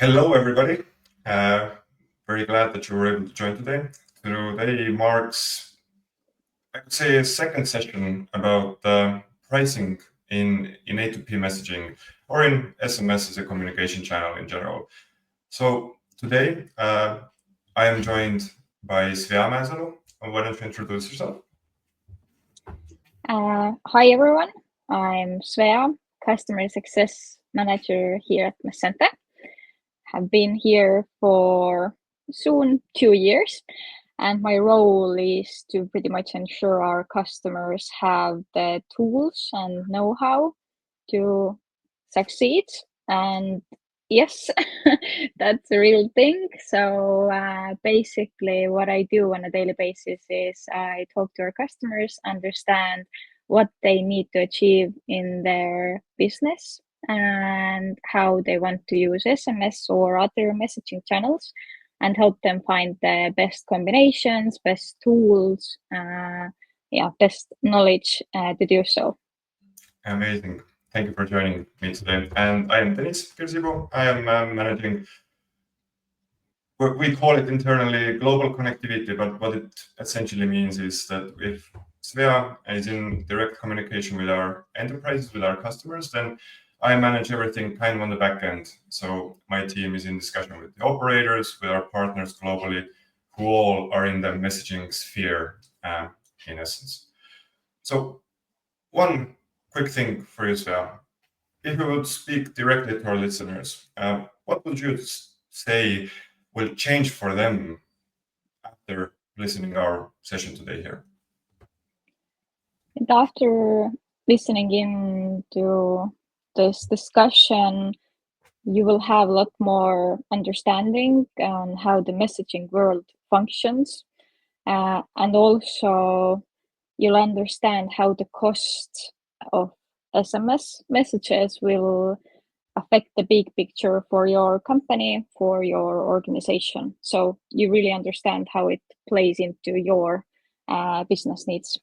Hello, everybody. Very glad that you were able to join today. Today marks, I would say, a second session about pricing in A2P messaging or in SMS as a communication channel in general. So today I am joined by Svea Mäesalu. Why don't you introduce yourself? Hi, everyone. I'm Svea, Customer Success Manager here at Messente. Have been here for soon 2 years, and my role is to pretty much ensure our customers have the tools and know-how to succeed. And yes, that's a real thing. So basically, what I do on a daily basis is I talk to our customers, understand what they need to achieve in their business and how they want to use SMS or other messaging channels, and help them find the best combinations, best tools, best knowledge to do so. Amazing. Thank you for joining me today. And I am Tõnis, Kirsipuu. I am managing, we call it internally global connectivity, but what it essentially means is that if Svea is in direct communication with our enterprises, with our customers, then I manage everything kind of on the back end. So my team is in discussion with the operators, with our partners globally, who all are in the messaging sphere in essence. So one quick thing for you, Svea. If you would speak directly to our listeners, what would you say will change for them after listening our session today here? And after listening into this discussion, you will have a lot more understanding on how the messaging world functions. And also you'll understand how the cost of SMS messages will affect the big picture for your company, for your organization. So you really understand how it plays into your business needs.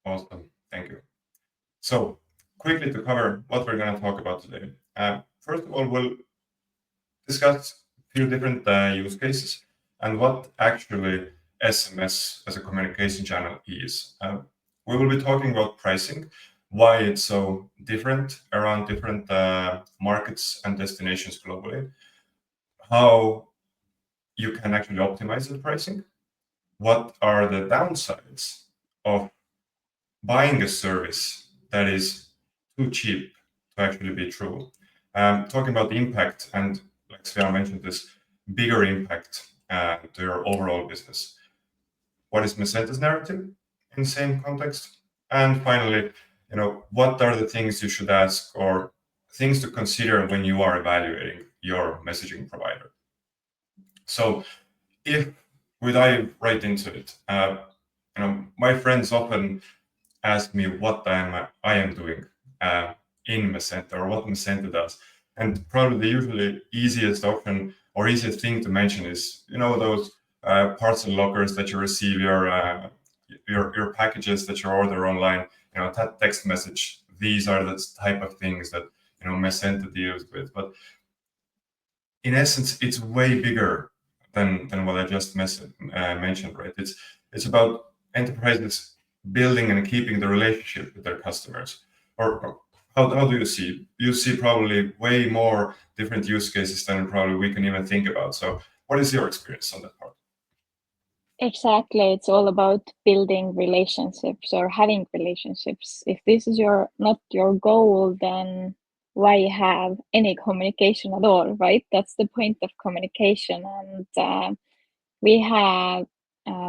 Awesome. Thank you. So quickly to cover what we're going to talk about today. First of all, we'll discuss a few different use cases and what actually SMS as a communication channel is. We will be talking about pricing, why it's so different around different markets and destinations globally, how you can actually optimize the pricing, what are the downsides of buying a service that is too cheap to actually be true. Talking about the impact and, like Svea mentioned, this bigger impact to your overall business. What is Messente's narrative in the same context? And finally, what are the things you should ask or things to consider when you are evaluating your messaging provider? So if we dive right into it, my friends often ask me what I am doing in Messente or what Messente does. And probably the usually easiest option or easiest thing to mention is, those parcel lockers that you receive your packages that you order online, that text message. These are the type of things that, Messente deals with. But in essence, it's way bigger than what I just mentioned, right? It's about enterprises building and keeping the relationship with their customers. Or how do you see? You see probably way more different use cases than probably we can even think about. So what is your experience on that part? Exactly. It's all about building relationships or having relationships. If this is not your goal, then why have any communication at all, right? That's the point of communication. And we have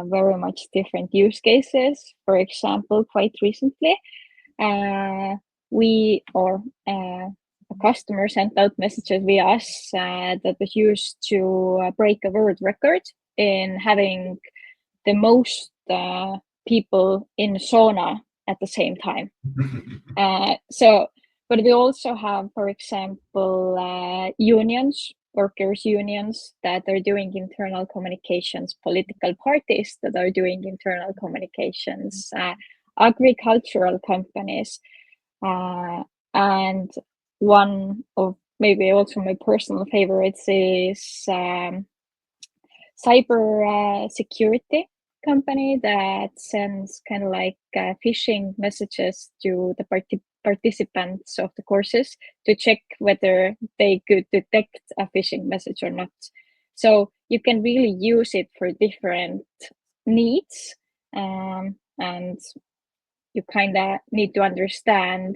very much different use cases. For example, quite recently, a customer sent out messages via us that was used to break a world record in having the most people in sauna at the same time. But we also have, for example, workers' unions that are doing internal communications, political parties that are doing internal communications, agricultural companies. And one of maybe also my personal favorites is cyber security company that sends kind of like phishing messages to the participants of the courses to check whether they could detect a phishing message or not. So you can really use it for different needs, and you kind of need to understand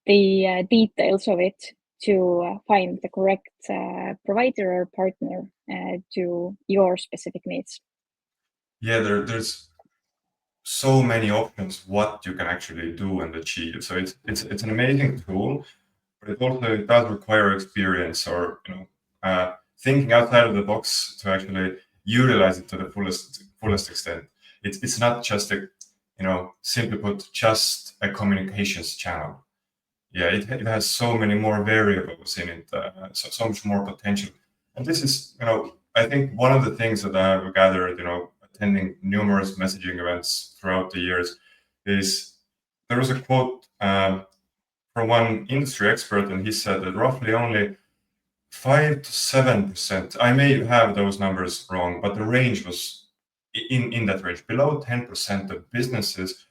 the details of it to find the correct provider or partner to your specific needs. Yeah, there's so many options what you can actually do and achieve. So it's an amazing tool, but it does require experience or thinking outside of the box to actually utilize it to the fullest extent. It's not just a simply put just a communications channel. Yeah, it has so many more variables in it, so much more potential. And this is, I think one of the things that I have gathered, attending numerous messaging events throughout the years, is there was a quote from one industry expert, and he said that roughly only 5 to 7%, I may have those numbers wrong, but the range was in that range, below 10% of businesses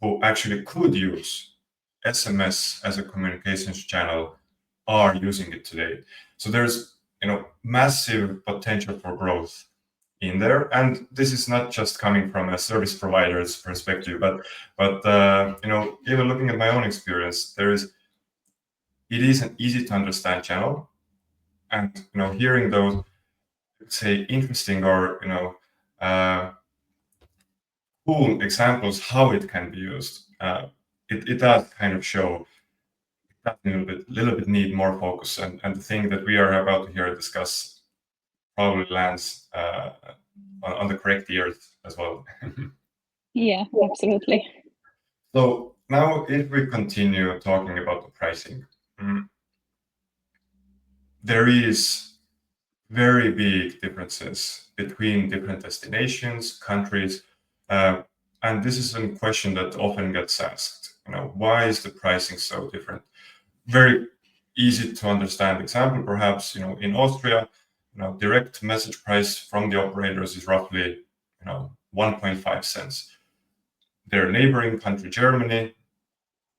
who actually could use SMS as a communications channel are using it today. So there's massive potential for growth in there, and this is not just coming from a service provider's perspective, but even looking at my own experience, it is an easy to understand channel, and hearing those say interesting or cool examples how it can be used. It does kind of show that a little bit need more focus, and the thing that we are about to hear discuss probably lands on the correct ears as well. Yeah, absolutely. So now if we continue talking about the pricing, there is very big differences between different destinations, countries, and this is a question that often gets asked. Why is the pricing so different? Very easy to understand example, perhaps, in Austria, direct message price from the operators is roughly, 1.5 cents. Their neighboring country, Germany,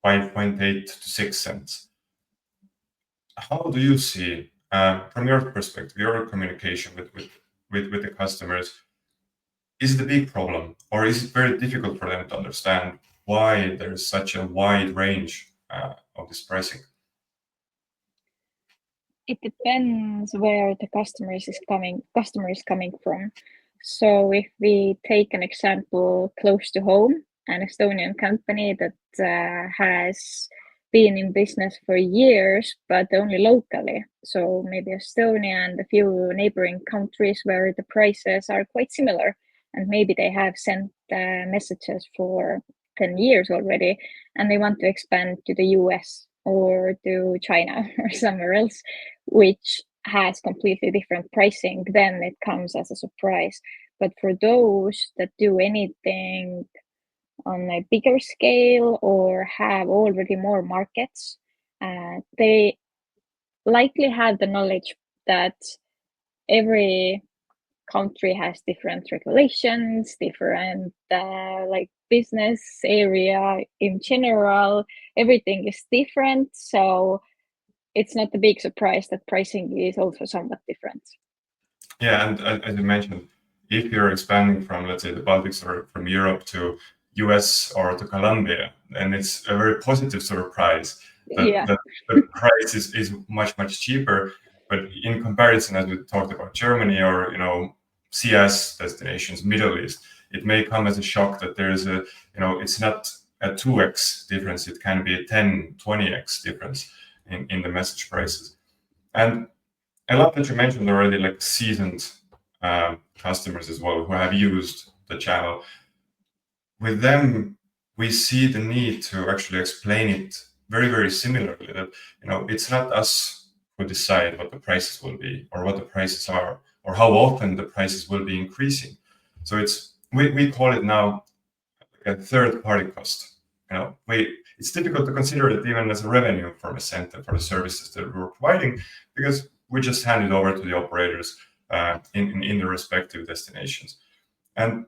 5.8 to 6 cents. How do you see, from your perspective, your communication with the customers, is it a big problem, or is it very difficult for them to understand why there's such a wide range of this pricing? It depends where the customer is coming from. So if we take an example close to home, an Estonian company that has been in business for years, but only locally. So maybe Estonia and a few neighboring countries where the prices are quite similar, and maybe they have sent messages for 10 years already, and they want to expand to the US or to China or somewhere else, which has completely different pricing, then it comes as a surprise. But for those that do anything on a bigger scale or have already more markets, they likely have the knowledge that every country has different regulations, different like business area in general. Everything is different, so it's not a big surprise that pricing is also somewhat different. Yeah, and as you mentioned, if you're expanding from, let's say, the Baltics or from Europe to US or to Colombia, then it's a very positive surprise that the price is much cheaper. But in comparison, as we talked about Germany or CS destinations, Middle East, it may come as a shock that there is it's not a 2x difference, it can be a 10, 20x difference in the message prices. And I love that you mentioned already like seasoned customers as well who have used the channel. With them, we see the need to actually explain it very similarly, that it's not us who decide what the prices will be or what the prices are or how often the prices will be increasing. So we call it now a third party cost. it's difficult to consider it even as a revenue for Messente for the services that we're providing, because we just hand it over to the operators in the respective destinations. And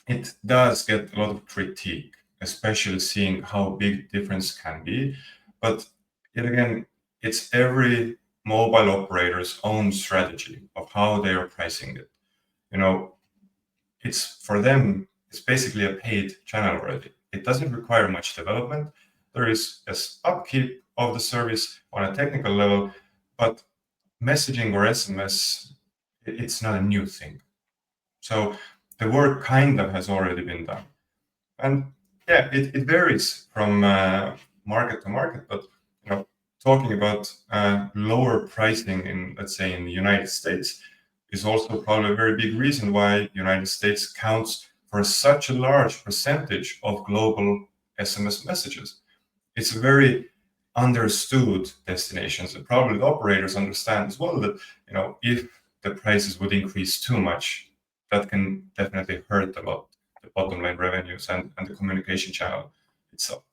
it does get a lot of critique, especially seeing how big difference can be. But yet again, it's every mobile operator's own strategy of how they are pricing it. It's for them, it's basically a paid channel already. It doesn't require much development. There is upkeep of the service on a technical level, but messaging or SMS, it's not a new thing. So the work kind of has already been done. And yeah, it varies from market to market, but talking about lower pricing in, let's say, in the United States is also probably a very big reason why United States counts for such a large percentage of global SMS messages. It's a very understood destinations, and probably the operators understand as well that if the prices would increase too much, that can definitely hurt a lot the bottom line revenues and the communication channel itself.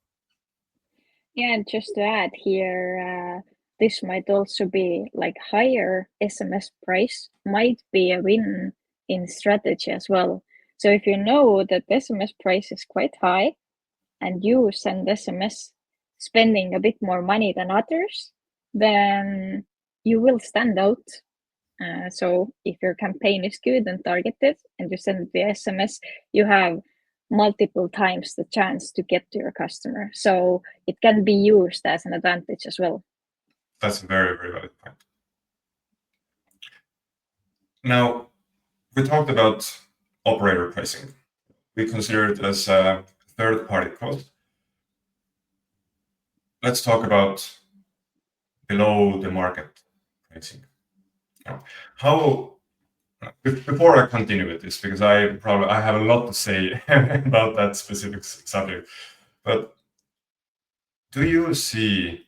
Yeah, and just to add here, this might also be like higher SMS price might be a win in strategy as well. So if you know that the SMS price is quite high and you send SMS spending a bit more money than others, then you will stand out. So if your campaign is good and targeted and you send the SMS, you have multiple times the chance to get to your customer. So it can be used as an advantage as well. That's a very, very valid point. Now, we talked about operator pricing. We consider it as a third-party cost. Let's talk about below the market pricing. Before I continue with this, because I have a lot to say about that specific subject, but do you see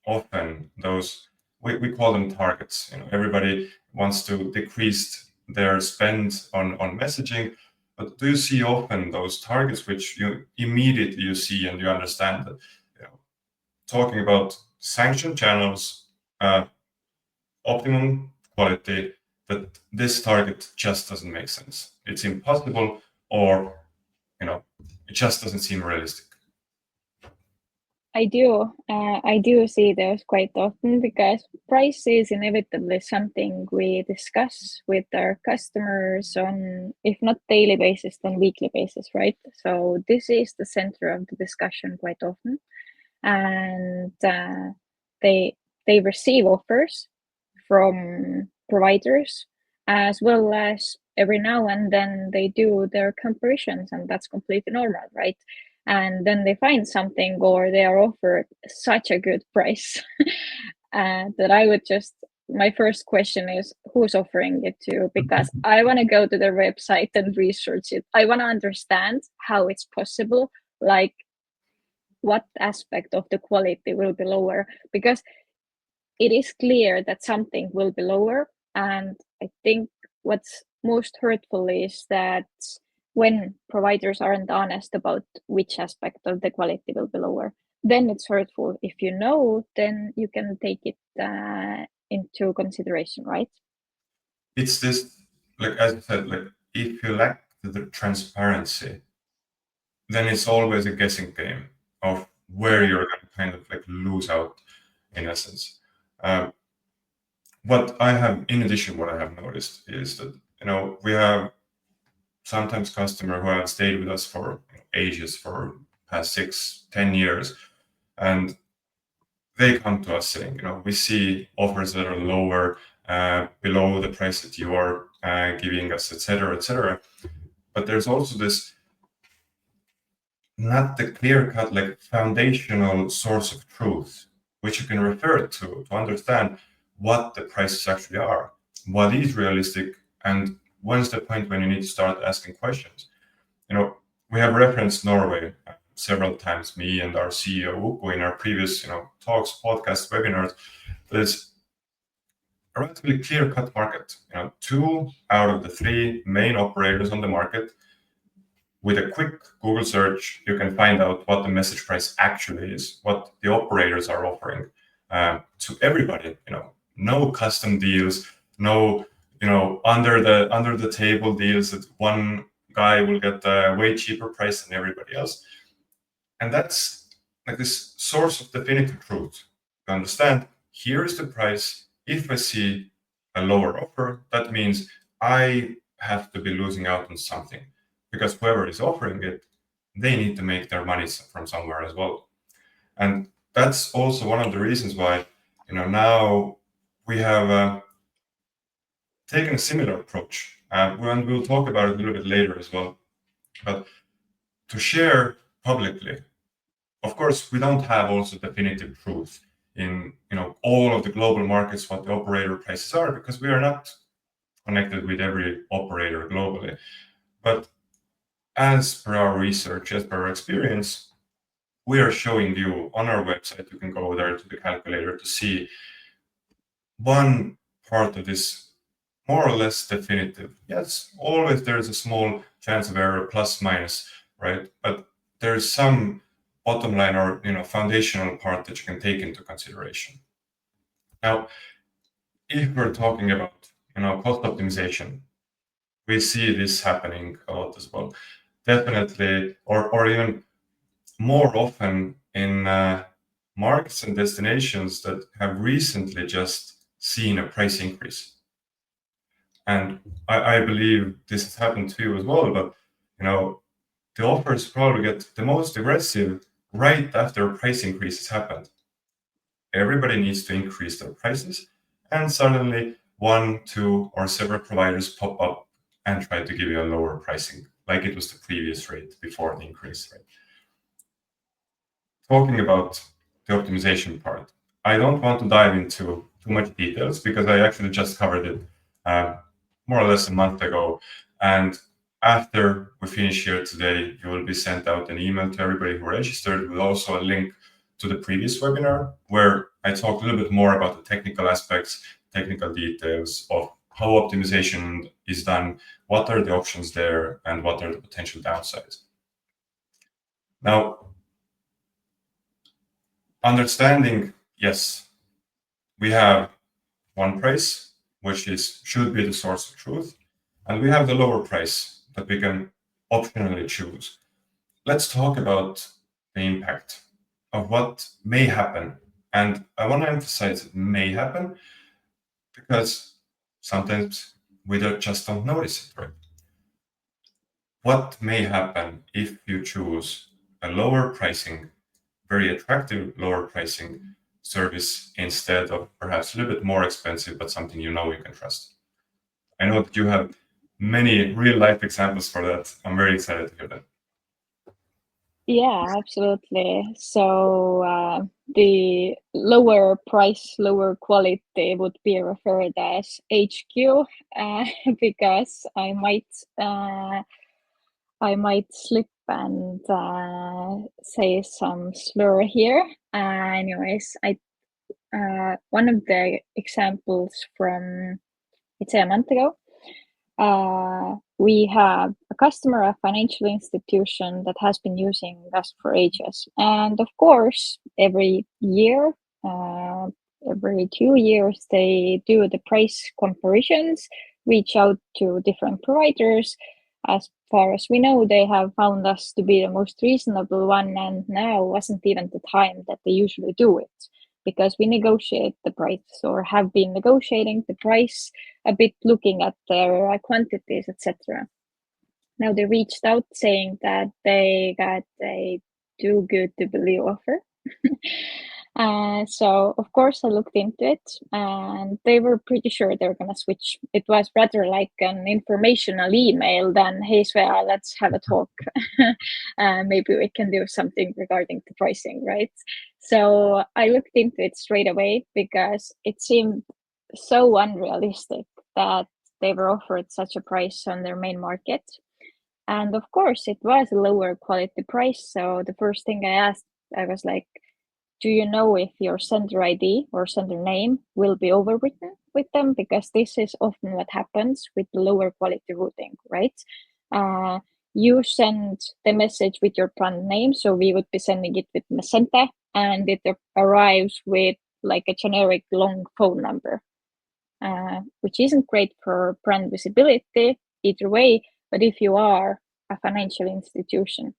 often those, we call them targets, everybody wants to decrease their spend on messaging, but do you see often those targets which you immediately see and you understand that talking about sanctioned channels, optimum quality, that this target just doesn't make sense. It's impossible, or it just doesn't seem realistic. I do see those quite often, because price is inevitably something we discuss with our customers on, if not daily basis, then weekly basis, right? So this is the center of the discussion quite often, and they receive offers from providers, as well as every now and then they do their comparisons, and that's completely normal, right? And then they find something, or they are offered such a good price that I would my first question is, who's offering it to? Because I want to go to their website and research it. I want to understand how it's possible, like what aspect of the quality will be lower, because it is clear that something will be lower. And I think what's most hurtful is that when providers aren't honest about which aspect of the quality will be lower, then it's hurtful. If you know, then you can take it into consideration, right? It's this, like as I said, like if you lack the transparency, then it's always a guessing game of where you're going to kind of like lose out, in essence. What I have noticed is that we have sometimes customer who have stayed with us for ages, for past 6-10 years, and they come to us saying, we see offers that are lower, below the price that you are giving us, etc., etc. But there's also this, not the clear-cut, like foundational source of truth, which you can refer to understand what the prices actually are, what is realistic, and when's the point when you need to start asking questions. We have referenced Norway several times, me and our CEO Uko, in our previous talks, podcasts, webinars. There's a relatively clear-cut market. 2 out of the 3 main operators on the market with a quick Google search, you can find out what the message price actually is, what the operators are offering to everybody. No custom deals, no under the table deals that one guy will get a way cheaper price than everybody else. And that's like this source of definitive truth. To understand, here is the price. If I see a lower offer, that means I have to be losing out on something, because whoever is offering it, they need to make their money from somewhere as well. And that's also one of the reasons why, now we have taken a similar approach. And we'll talk about it a little bit later as well. But to share publicly, of course, we don't have also definitive truth in all of the global markets what the operator prices are, because we are not connected with every operator globally. But as per our research, as per our experience, we are showing you on our website, you can go there to the calculator to see one part of this more or less definitive. Yes, always there's a small chance of error, plus minus, right? But there's some bottom line or foundational part that you can take into consideration. Now, if we're talking about cost optimization, we see this happening a lot as well. Definitely, or even more often in markets and destinations that have recently just seen a price increase. And I believe this has happened to you as well, but the offers probably get the most aggressive right after a price increase has happened. Everybody needs to increase their prices, and suddenly one, two, or several providers pop up and try to give you a lower pricing, like it was the previous rate before the increase rate. Talking about the optimization part, I don't want to dive into too much details because I actually just covered it more or less a month ago. And after we finish here today, you will be sent out an email to everybody who registered with also a link to the previous webinar, where I talked a little bit more about the technical aspects, technical details of how optimization is done, what are the options there, and what are the potential downsides. Now, understanding, yes, we have one price, which should be the source of truth, and we have the lower price that we can optionally choose. Let's talk about the impact of what may happen. And I want to emphasize it may happen because sometimes we just don't notice it, right? What may happen if you choose a lower pricing, very attractive lower pricing service instead of perhaps a little bit more expensive, but something you can trust? I know that you have many real life examples for that. I'm very excited to hear that. Yeah, absolutely. So the lower price, lower quality would be referred as HQ because I might slip and say some slur here. Anyways, one of the examples from, it's a month ago. We have a customer, a financial institution that has been using us for ages. And of course, every year, every 2 years, they do the price comparisons, reach out to different providers. As far as we know, they have found us to be the most reasonable one, and now wasn't even the time that they usually do it, because we negotiate the price or have been negotiating the price a bit, looking at their quantities, etc. Now they reached out saying that they got a too good to believe offer. So of course I looked into it, and they were pretty sure they were gonna switch. It was rather like an informational email than, "Hey Svea, let's have a talk. Maybe we can do something regarding the pricing," right? So I looked into it straight away because it seemed so unrealistic that they were offered such a price on their main market. And of course, it was a lower quality price. So the first thing I asked, I was like, "Do you know if your sender ID or sender name will be overwritten with them?" Because this is often what happens with the lower quality routing, right? you send the message with your brand name. So we would be sending it with Messente, and it arrives with like a generic long phone number, which isn't great for brand visibility either way. But if you are a financial institution,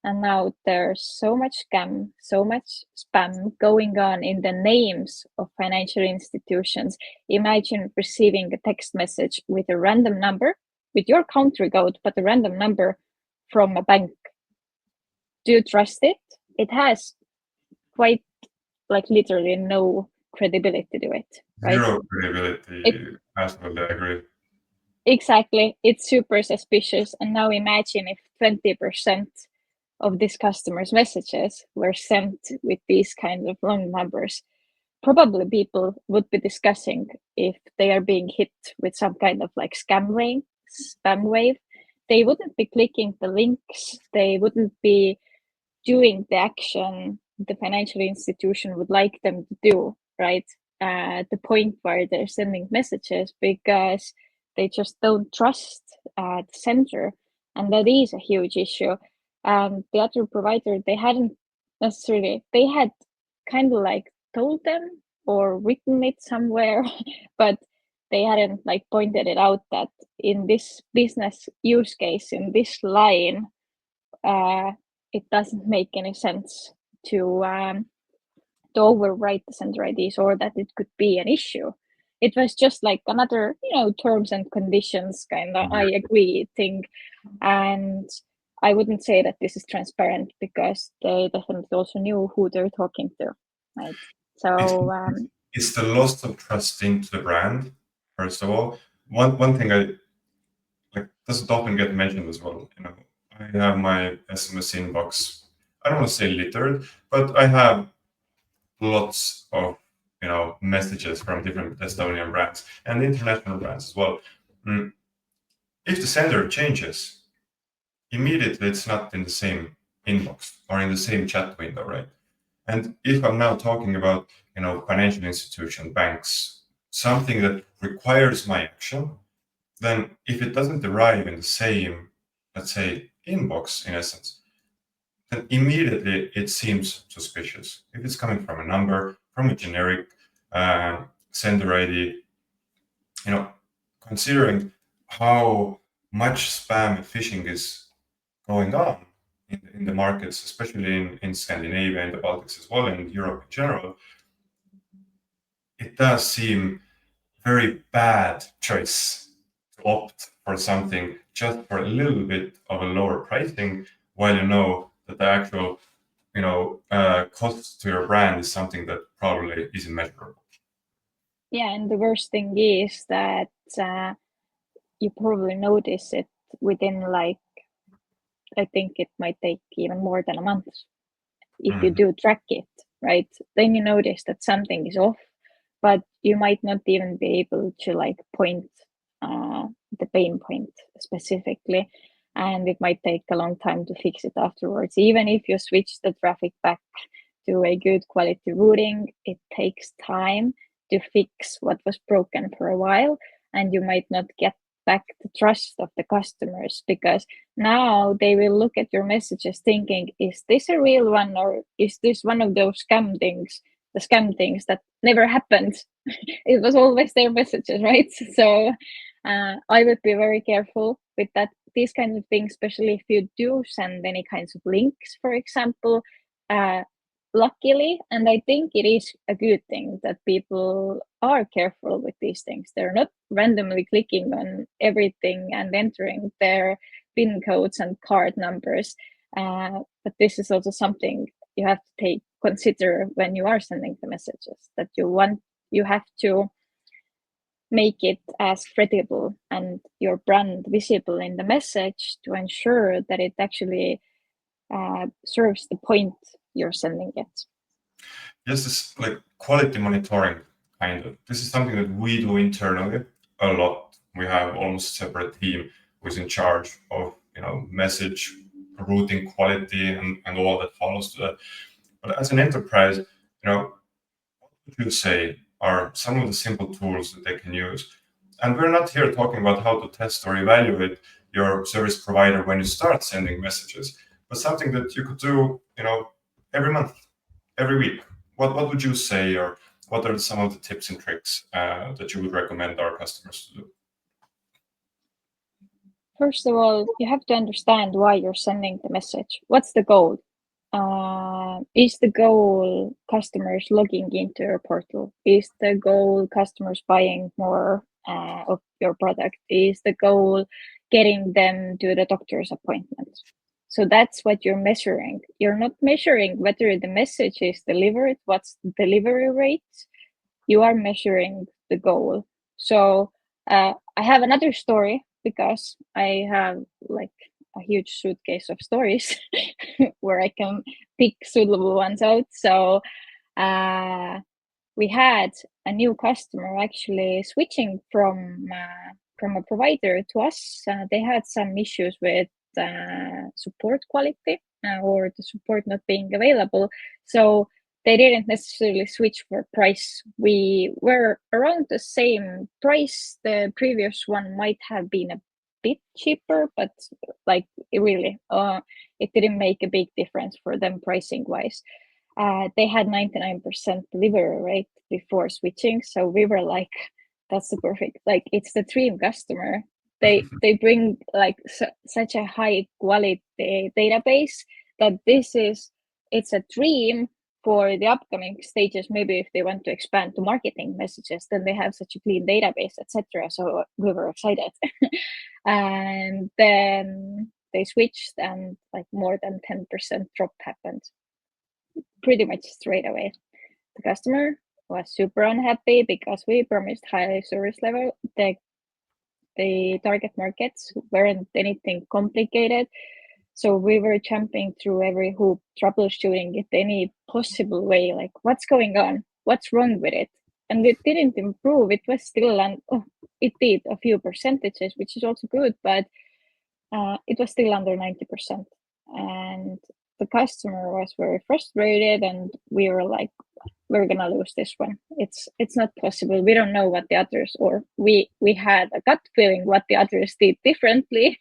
and now there's so much scam, so much spam going on in the names of financial institutions. Imagine receiving a text message with a random number, with your country code, but a random number from a bank. Do you trust it? It has quite like literally no credibility to it, right? Zero credibility. Absolutely agree. Exactly. It's super suspicious. And now imagine if 20% of this customer's messages were sent with these kinds of long numbers. Probably people would be discussing if they are being hit with some kind of like spam wave. They wouldn't be clicking the links. They wouldn't be doing the action the financial institution would like them to do, right? The point where they're sending messages, because they just don't trust the center. And that is a huge issue. The other provider, they hadn't necessarily, they had kind of like told them or written it somewhere, but they hadn't like pointed it out that in this business use case, in this line, it doesn't make any sense to overwrite the center IDs, or that it could be an issue. It was just like another, terms and conditions kind of I agree thing. And I wouldn't say that this is transparent, because they definitely also knew who they're talking to, right? So It's the loss of trust into the brand, first of all. One thing I like doesn't often get mentioned as well. I have my SMS inbox. I don't want to say littered, but I have lots of messages from different Estonian brands and international brands as well. If the sender changes, immediately it's not in the same inbox or in the same chat window, right? And if I'm now talking about financial institution, banks, something that requires my action, then if it doesn't arrive in the same, let's say, inbox in essence, then immediately it seems suspicious. If it's coming from a number, from a generic sender ID, considering how much spam and phishing is going on in the markets, especially in Scandinavia and the Baltics as well, and Europe in general, it does seem very bad choice to opt for something just for a little bit of a lower pricing, while you know that the actual cost to your brand is something that probably isn't measurable. Yeah, and the worst thing is that you probably notice it within like, I think it might take even more than a month if you do track it, right? Then you notice that something is off, but you might not even be able to like point the pain point specifically, and it might take a long time to fix it afterwards. Even if you switch the traffic back to a good quality routing, it takes time to fix what was broken for a while, and you might not get back the trust of the customers, because now they will look at your messages thinking, is this a real one, or is this one of those scam things, the scam things that never happened? It was always their messages, right? So I would be very careful with that, these kinds of things, especially if you do send any kinds of links, for example. Luckily, and I think it is a good thing, that people are careful with these things. They're not randomly clicking on everything and entering their PIN codes and card numbers. But this is also something you have to consider when you are sending the messages, that you have to make it as credible and your brand visible in the message to ensure that it actually serves the point you're sending it. Yes, it's like quality monitoring, kind of. This is something that we do internally a lot. We have almost a separate team who's in charge of message routing quality and all that follows to that. But as an enterprise, what would you say are some of the simple tools that they can use? And we're not here talking about how to test or evaluate your service provider when you start sending messages, but something that you could do, every month, every week. What would you say, or what are some of the tips and tricks that you would recommend our customers to do? First of all, you have to understand why you're sending the message. What's the goal? Is the goal customers logging into your portal? Is the goal customers buying more of your product? Is the goal getting them to the doctor's appointment? So that's what you're measuring. You're not measuring whether the message is delivered, what's the delivery rate. You are measuring the goal. So I have another story, because I have like a huge suitcase of stories where I can pick suitable ones out. So we had a new customer actually switching from a provider to us. They had some issues with support quality or the support not being available. So they didn't necessarily switch for price. We were around the same price. The previous one might have been a bit cheaper, but like really, it didn't make a big difference for them pricing wise. They had 99% delivery rate before switching. So we were like, that's the perfect, like it's the dream customer. They bring like such a high quality database that it's a dream for the upcoming stages. Maybe if they want to expand to marketing messages, then they have such a clean database, etc. So we were excited. And then they switched, and like more than 10% drop happened pretty much straight away. The customer was super unhappy because we promised high service level. The target markets weren't anything complicated. So we were jumping through every hoop, troubleshooting it any possible way, like what's going on, what's wrong with it. And it didn't improve. It was still, it did a few percentages, which is also good, but it was still under 90%. And the customer was very frustrated, and we were like, we're gonna lose this one. It's not possible. We don't know what the others, or we had a gut feeling what the others did differently.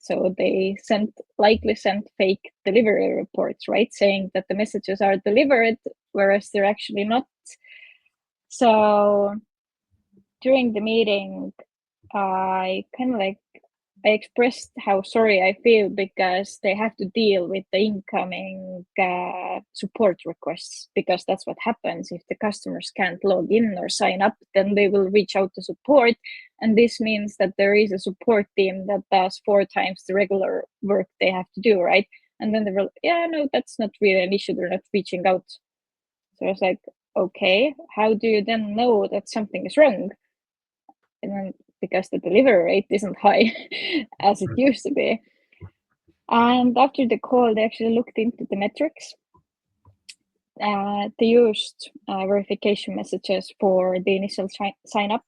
So they likely sent fake delivery reports, right? Saying that the messages are delivered, whereas they're actually not. So during the meeting, I expressed how sorry I feel, because they have to deal with the incoming support requests, because that's what happens. If the customers can't log in or sign up, then they will reach out to support. And this means that there is a support team that does 4 times the regular work they have to do, right? And then they were, yeah, no, that's not really an issue. They're not reaching out. So I was like, okay, how do you then know that something is wrong? And then, because the delivery rate isn't high as it used to be. And after the call, they actually looked into the metrics. They used verification messages for the initial sign up.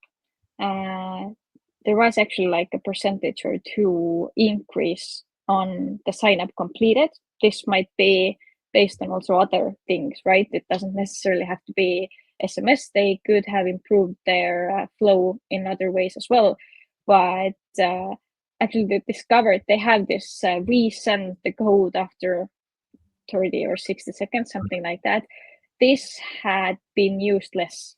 There was actually like a percentage or 2 increase on the sign up completed. This might be based on also other things, right? It doesn't necessarily have to be SMS. They could have improved their flow in other ways as well. But actually, they discovered they have this resend the code after 30 or 60 seconds, something like that. This had been used less.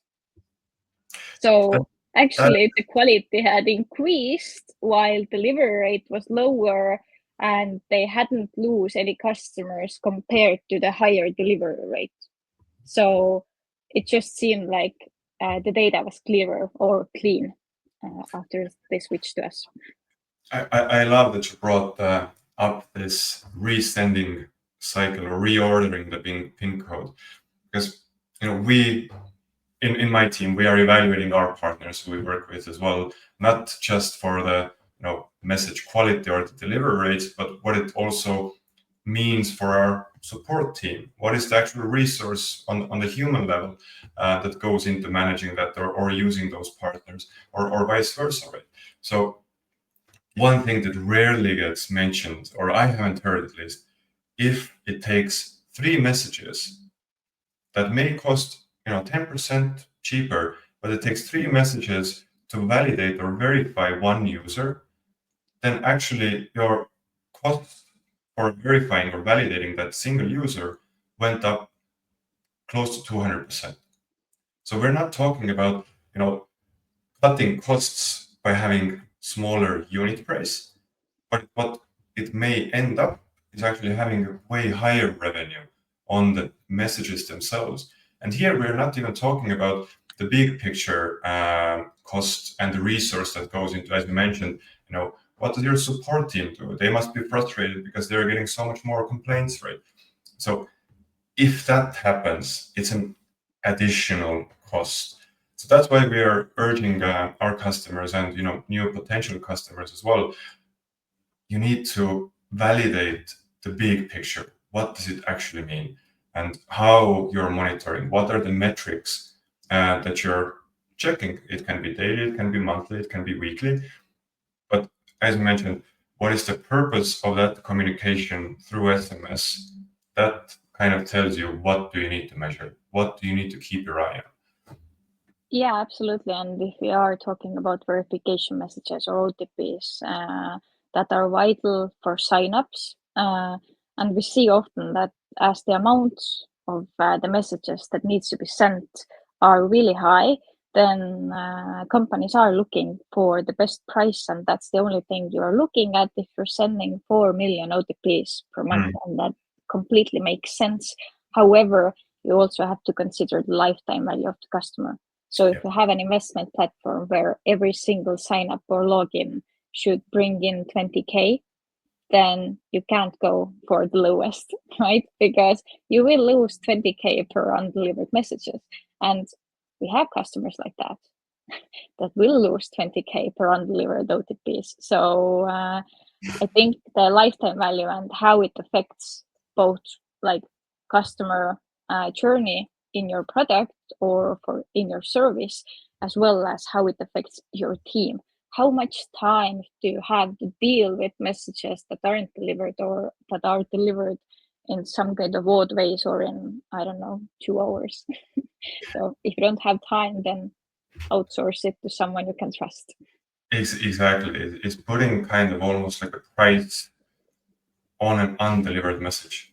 So actually, the quality had increased while delivery rate was lower, and they hadn't lose any customers compared to the higher delivery rate. So it just seemed like the data was clearer or clean after they switched to us. I love that you brought up this resending cycle or reordering the PIN code, because we in my team, we are evaluating our partners who we work with as well, not just for the message quality or the delivery rates, but what it also means for our support team. What is the actual resource on the human level that goes into managing that or using those partners, or vice versa, right? So one thing that rarely gets mentioned, or I haven't heard at least, if it takes 3 messages that may cost 10% cheaper, but it takes 3 messages to validate or verify one user, then actually your cost for verifying or validating that single user went up close to 200%. So we're not talking about, cutting costs by having smaller unit price, but what it may end up is actually having a way higher revenue on the messages themselves. And here we're not even talking about the big picture cost and the resource that goes into, as you mentioned, what does your support team do? They must be frustrated because they're getting so much more complaints, right? So if that happens, it's an additional cost. So that's why we are urging our customers and new potential customers as well. You need to validate the big picture. What does it actually mean? And how you're monitoring? What are the metrics that you're checking? It can be daily, it can be monthly, it can be weekly. But as mentioned, what is the purpose of that communication through SMS? That kind of tells you what do you need to measure? What do you need to keep your eye on? Yeah, absolutely. And if we are talking about verification messages or OTPs that are vital for signups, and we see often that as the amount of the messages that needs to be sent are really high, then companies are looking for the best price, and that's the only thing you are looking at if you're sending 4 million OTPs per month, and that completely makes sense. However, you also have to consider the lifetime value of the customer. So if you have an investment platform where every single sign up or login should bring in 20K, then you can't go for the lowest, right? Because you will lose 20K per undelivered messages. And we have customers like that will lose 20K per undelivered OTPs. So I think the lifetime value and how it affects both like customer journey in your product or in your service, as well as how it affects your team. How much time do you have to deal with messages that aren't delivered or that are delivered in some kind of odd ways or in, 2 hours? So if you don't have time, then outsource it to someone you can trust. Exactly. It's putting kind of almost like a price on an undelivered message.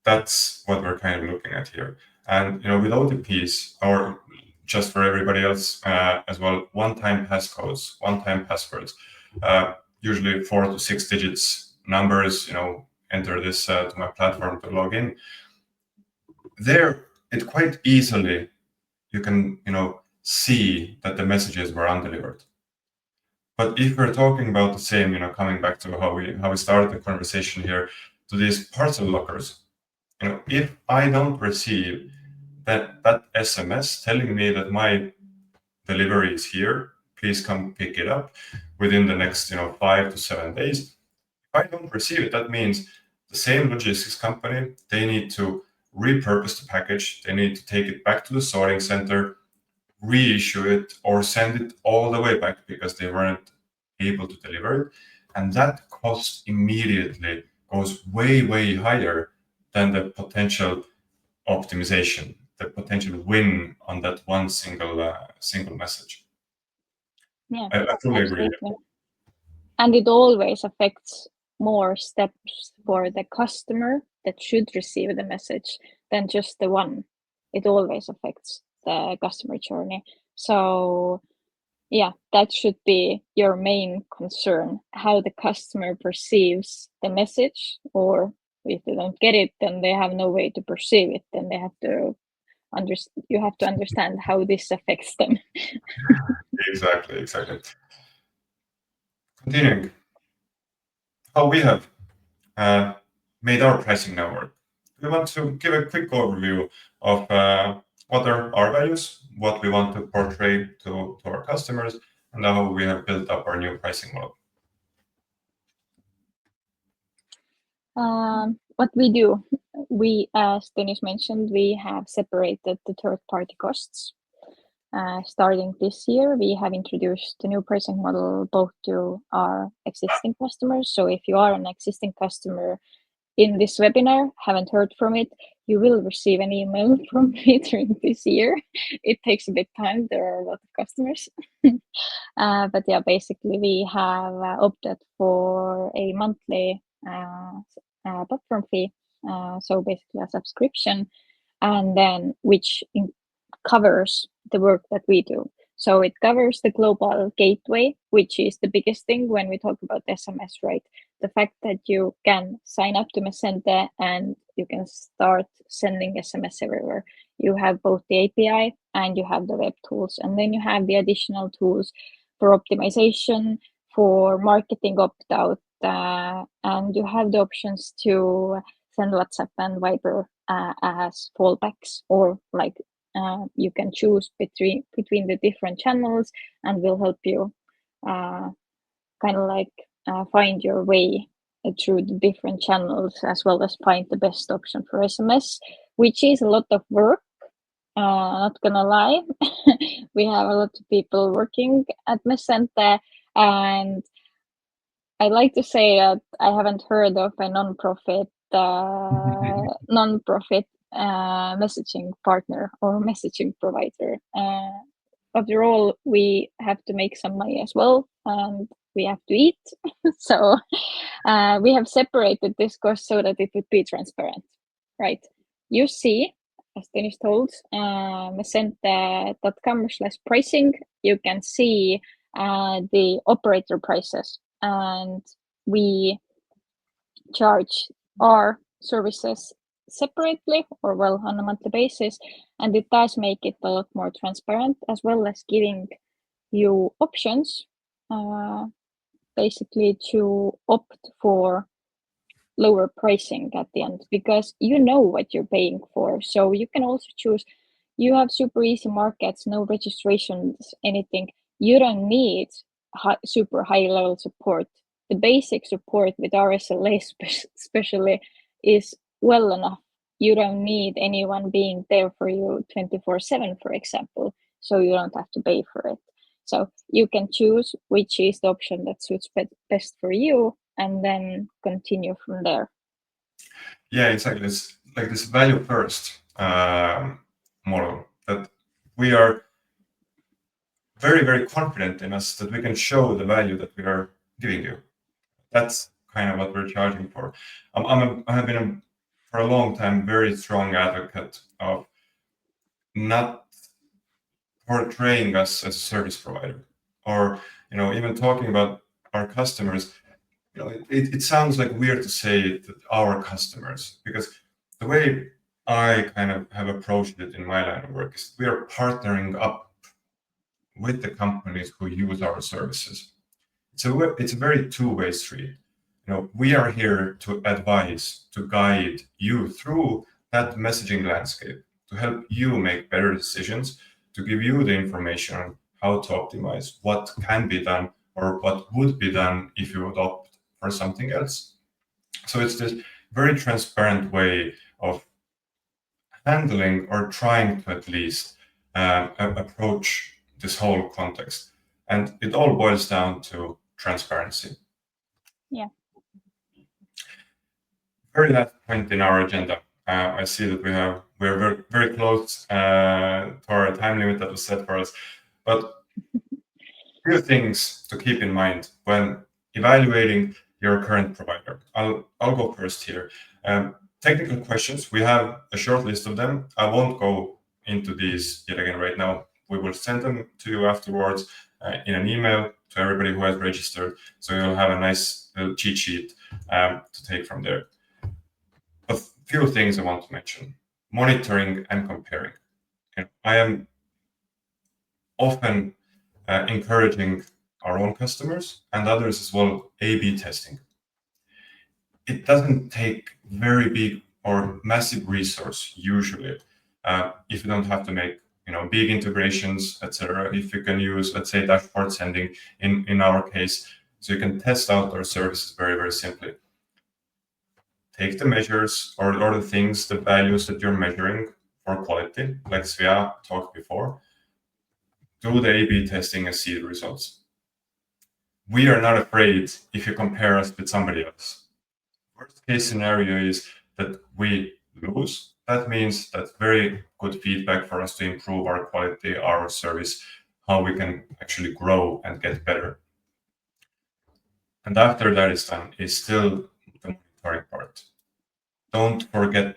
That's what we're kind of looking at here. And with OTPs, or just for everybody else as well, one-time passcodes, one-time passwords, usually 4 to 6 digits numbers, enter this to my platform to log in. There, it quite easily, you can, see that the messages were undelivered. But if we're talking about the same, coming back to how we started the conversation here, to these parcel lockers, if I don't receive that SMS telling me that my delivery is here, please come pick it up within the next 5 to 7 days. If I don't receive it, that means the same logistics company, they need to repurpose the package, they need to take it back to the sorting center, reissue it, or send it all the way back because they weren't able to deliver it. And that cost immediately goes way, way higher than the potential optimization, the potential win on that one single message. Yeah, I fully agree. And it always affects more steps for the customer that should receive the message than just the one. It always affects the customer journey. So yeah, that should be your main concern, how the customer perceives the message, or if they don't get it, then they have no way to perceive it. Then they have to you have to understand how this affects them. Exactly. Continuing, how we have made our pricing now work. We want to give a quick overview of what are our values, what we want to portray to our customers, and how we have built up our new pricing model. What we do, as Tõnis mentioned, we have separated the third-party costs. Starting this year, we have introduced the new pricing model both to our existing customers. So if you are an existing customer in this webinar, haven't heard from it, you will receive an email from me during this year. It takes a bit time. There are a lot of customers. But yeah, basically we have opted for a monthly platform fee. So basically a subscription, and then which covers the work that we do. So it covers the global gateway, which is the biggest thing when we talk about SMS, right? The fact that you can sign up to Messente and you can start sending SMS everywhere. You have both the API and you have the web tools, and then you have the additional tools for optimization, for marketing opt-out, and you have the options to send WhatsApp and Viber as fallbacks, or like you can choose between the different channels, and will help you kind of like find your way through the different channels, as well as find the best option for SMS, which is a lot of work. Not gonna lie, we have a lot of people working at Messente, and I like to say that I haven't heard of a non-profit messaging partner or messaging provider. After all, we have to make some money as well, and we have to eat. So we have separated this cost so that it would be transparent, right? You see, as Tõnis told, messente.com/pricing, you can see the operator prices, and we charge our services separately, or well, on a monthly basis, and it does make it a lot more transparent, as well as giving you options basically to opt for lower pricing at the end, because you know what you're paying for. So you can also choose. You have super easy markets, no registrations, anything. You don't need super high level support. The basic support with RSLA especially is well enough. You don't need anyone being there for you 24/7, for example, so you don't have to pay for it. So you can choose which is the option that suits best for you, and then continue from there. Yeah, exactly. It's like this value first model, that we are very, very confident in us that we can show the value that we are giving you. That's kind of what we're charging for. I have been for a long time very strong advocate of not portraying us as a service provider, or even talking about our customers. It sounds like weird to say that our customers, because the way I kind of have approached it in my line of work is we are partnering up with the companies who use our services. So it's a very two-way street. We are here to advise, to guide you through that messaging landscape, to help you make better decisions, to give you the information on how to optimize, what can be done, or what would be done if you would opt for something else. So it's this very transparent way of handling, or trying to at least approach this whole context. And it all boils down to transparency. Yeah. Very last point in our agenda. I see that we're very, very close to our time limit that was set for us. But a few things to keep in mind when evaluating your current provider. I'll go first here. Technical questions. We have a short list of them. I won't go into these yet again right now. We will send them to you afterwards in an email to everybody who has registered. So you'll have a nice little cheat sheet to take from there. A few things I want to mention. Monitoring and comparing. I am often encouraging our own customers and others as well, A/B testing. It doesn't take very big or massive resource usually, if you don't have to make big integrations, etc. If you can use, let's say, dashboard sending in our case, so you can test out our services very, very simply. Take the measures or the things, the values that you're measuring for quality, like Svea talked before. Do the A/B testing and see the results. We are not afraid if you compare us with somebody else. Worst case scenario is that we lose that means that's very good feedback for us to improve our quality, our service, how we can actually grow and get better. And after that is done, is still the monitoring part. Don't forget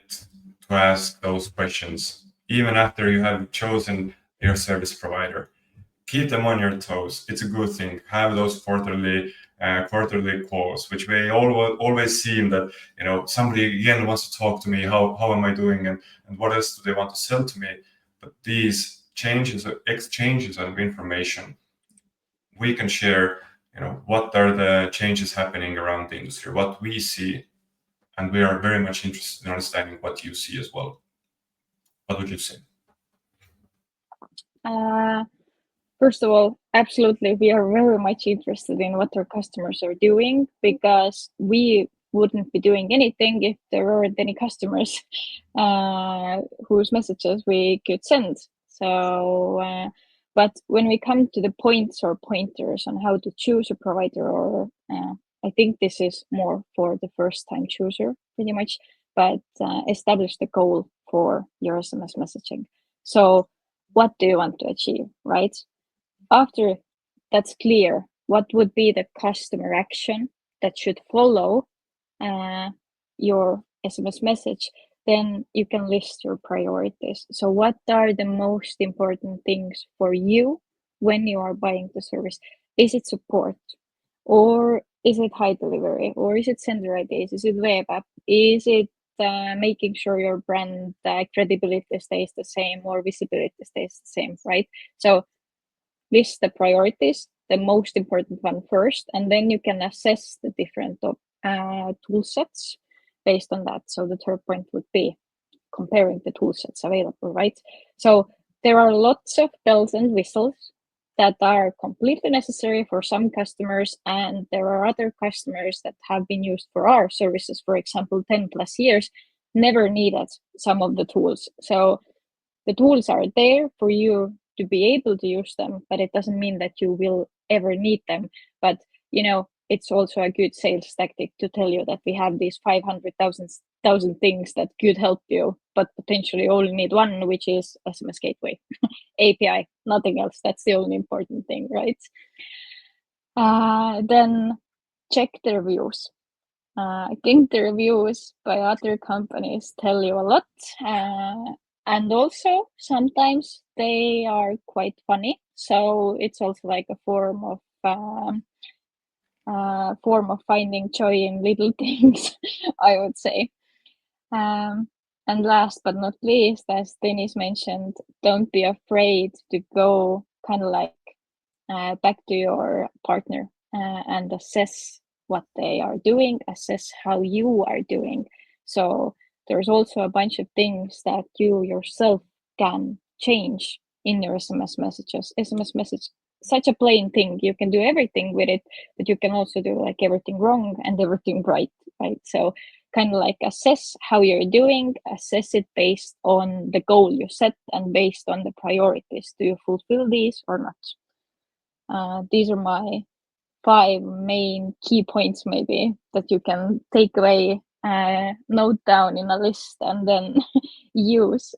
to ask those questions, even after you have chosen your service provider. Keep them on your toes. It's a good thing. Have those quarterly calls, which may always seem that somebody again wants to talk to me. How am I doing, and what else do they want to sell to me? But these exchanges of information, we can share. What are the changes happening around the industry? What we see, and we are very much interested in understanding what you see as well. What would you say? First of all, absolutely, we are very much interested in what our customers are doing, because we wouldn't be doing anything if there weren't any customers whose messages we could send. So, but when we come to the points or pointers on how to choose a provider, or I think this is more for the first time chooser pretty much, but establish the goal for your SMS messaging. So what do you want to achieve, right? After that's clear, what would be the customer action that should follow your SMS message, then you can list your priorities. So what are the most important things for you when you are buying the service? Is it support, or is it high delivery, or is it sender IDs? Is it web app? Is it making sure your brand credibility stays the same, or visibility stays the same, right? So list the priorities, the most important one first, and then you can assess the different tool sets based on that. So the third point would be comparing the tool sets available, right? So there are lots of bells and whistles that are completely necessary for some customers, and there are other customers that have been used for our services, for example, 10 plus years, never needed some of the tools. So the tools are there for you to be able to use them, but it doesn't mean that you will ever need them. But it's also a good sales tactic to tell you that we have these 500,000 things that could help you, but potentially only need one, which is SMS gateway, API, nothing else. That's the only important thing, right? Then check the reviews. I think the reviews by other companies tell you a lot. And also sometimes they are quite funny. So it's also like a form of finding joy in little things, I would say. And last but not least, as Tõnis mentioned, don't be afraid to go kind of like back to your partner and assess what they are doing, assess how you are doing. So there's also a bunch of things that you yourself can change in your SMS messages. SMS message, such a plain thing. You can do everything with it, but you can also do like everything wrong and everything right? So kind of like assess how you're doing, assess it based on the goal you set and based on the priorities. Do you fulfill these or not? These are my 5 main key points, maybe, that you can take away, note down in a list, and then use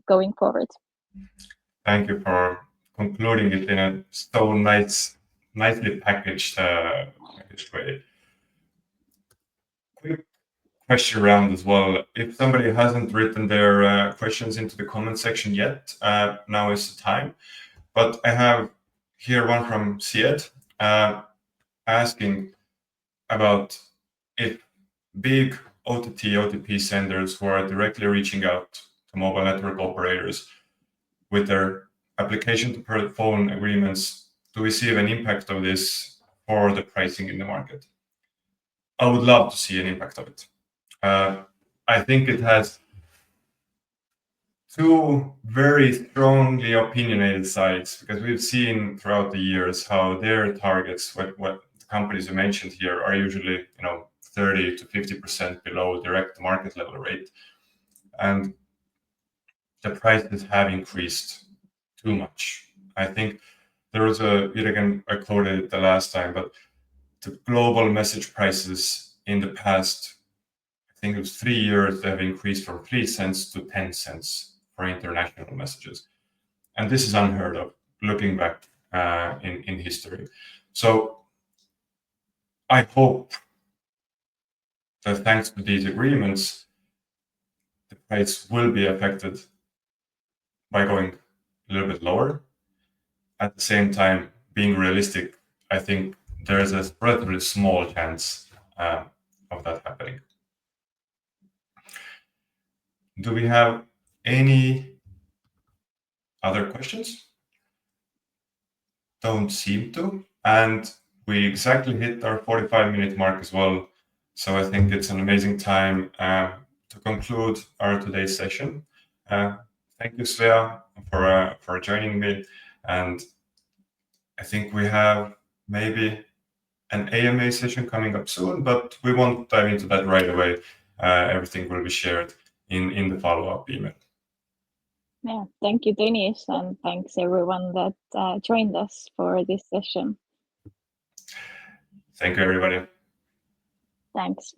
going forward. Thank you for concluding it in a so nicely packaged way. Quick question round as well. If somebody hasn't written their questions into the comment section yet, now is the time. But I have here one from Sied asking about if big OTP senders who are directly reaching out to mobile network operators with their application to per phone agreements, do we see an impact of this for the pricing in the market? I would love to see an impact of it. I think it has two very strongly opinionated sides, because we've seen throughout the years how their targets, what the companies you mentioned here, are usually 30 to 50% below direct market level rate, and the prices have increased too much. I think there was I quoted it the last time, but the global message prices in the past, I think it was 3 years, they have increased from 3 cents to 10 cents for international messages. And this is unheard of looking back in history. So I hope that thanks to these agreements, the price will be affected by going a little bit lower. At the same time, being realistic, I think there is a relatively small chance of that happening. Do we have any other questions? Don't seem to. And we exactly hit our 45-minute mark as well. So I think it's an amazing time to conclude our today's session. Thank you, Svea, for joining me. And I think we have maybe an AMA session coming up soon, but we won't dive into that right away. Everything will be shared in the follow-up email. Yeah, thank you, Tõnis, and thanks everyone that joined us for this session. Thank you, everybody. Thanks.